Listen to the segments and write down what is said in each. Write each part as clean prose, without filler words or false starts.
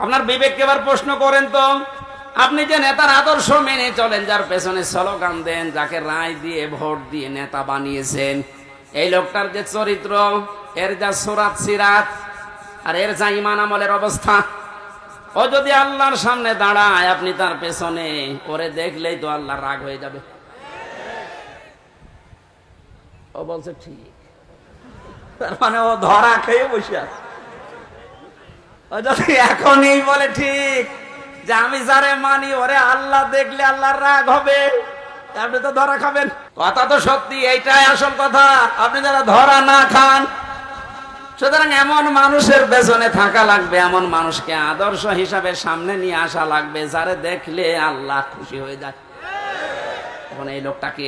আপনার বিবেককে এবার প্রশ্ন করেন তো, আপনি যে নেতার আদর্শ মেনে চলেন, যার পেছনে স্লোগান দেন, যাকে রায় দিয়ে ভোট দিয়ে নেতা বানিয়েছেন, এই লোকটার যে চরিত্র, এর যা সুরাত সিরাত আর এর যা ঈমান আমলের অবস্থা, ও যদি আল্লাহর সামনে দাঁড়ায়, আপনি তার পেছনে, ওরে দেখলেই তো আল্লাহর রাগ হয়ে যাবে। ও বলছে ঠিক, তার মানে ও ধরা খেয়ে বসে আছে। ও যদি এখনই বলে ঠিক যে আমি যারে মানি ওরে আল্লাহ দেখলে আল্লাহর রাগ হবে, আপনি তো ধরা খাবেন। কথা তো সত্যি, এইটাই আসল কথা। আপনি যারা ধরা না খান, সুতরাং এমন মানুষের পেছনে থাকা লাগবে, এমন মানুষকে আদর্শ হিসাবে সামনে নিয়ে আসা লাগবে, যারে দেখলে আল্লাহ খুশি হয়ে যায়। এখন এই লোকটাকে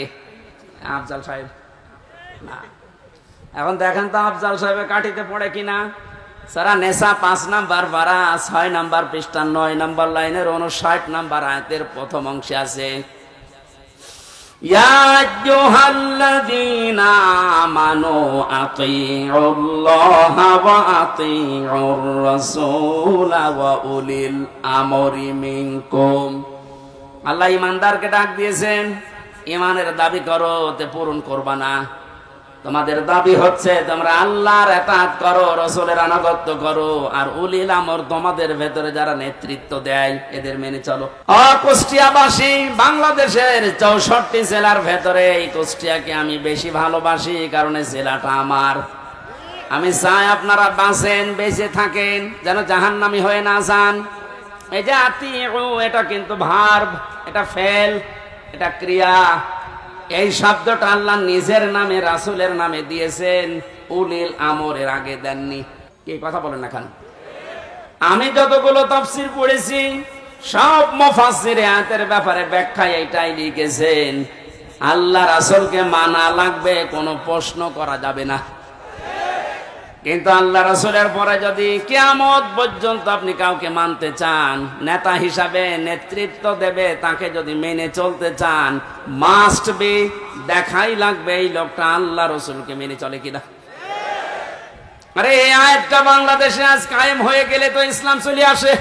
আফজাল সাহেব না, এখন দেখেন তো আফজাল সাহেবের কাঠিতে পড়ে কিনা। সারা নেশা 5 নাম্বার পারা 6 নাম্বার পৃষ্ঠা 9 নাম্বার লাইনের 59 নাম্বার আয়াতের প্রথম অংশে আছে, ইয়া আইয়ুহাল্লাযীনা আমানু আতিউল্লাহা ওয়া আতিউর রাসূলা ওয়া উলিল আমরি মিনকুম। আল্লাহ ইমানদারকে ডাক দিয়েছেন, ইমানের দাবি করো, তে পূরণ করবা না। তোমাদের দাবি হচ্ছে তোমরা আল্লাহর ইতাআত করো, রাসূলের আনুগত্য করো, আর উলিল আমর তোমাদের ভেতরে যারা নেতৃত্ব দেয় এদের মেনে চলো। কুষ্টিয়াবাসী, বাংলাদেশের 64 জেলার ভেতরে এই কুষ্টিয়াকে আমি বেশি ভালোবাসি, কারণ এই জেলাটা আমার। আমি চাই আপনারা বাঁচেন, বেঁচে থাকেন, যেন জাহান্নামী হয়ে না যান। এই যে আতিউ, এটা কিন্তু ভার্ব, এটা ফেল, এটা ক্রিয়া। এই শব্দটা আল্লাহ নিজের নামে রাসূলের নামে দিয়েছেন, উলিল আমরের আগে দেননি। কি কথা বলেন না কেন? আমি যতগুলো তাফসীর পড়েছি, সব মুফাসসিরে আয়াতের ব্যাপারে ব্যাখ্যায় এটাই লিখেছেন, আল্লাহ রাসূলকে মানা লাগবে, কোনো প্রশ্ন করা যাবে না। কিন্তু আল্লাহ রাসূলের পরে যদি কিয়ামত পর্যন্ত আপনি কাউকে মানতে চান, নেতা হিসাবে নেতৃত্ব দেবে, তাকে যদি মেনে চলতে চান, মাস্ট বি, দেখাই লাগবে এই লোকটা আল্লাহ রাসূলকে মেনে চলে কিনা। আরে এই আয়াতটা বাংলাদেশে আজ কায়েম হয়ে গেলে তো ইসলাম চলে আসে।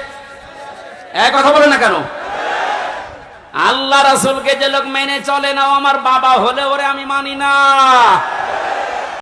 এক কথা বলে না কেন? আল্লাহ রাসূলকে যে লোক মেনে চলে না, আমার বাবা হলে ওরে আমি মানি না।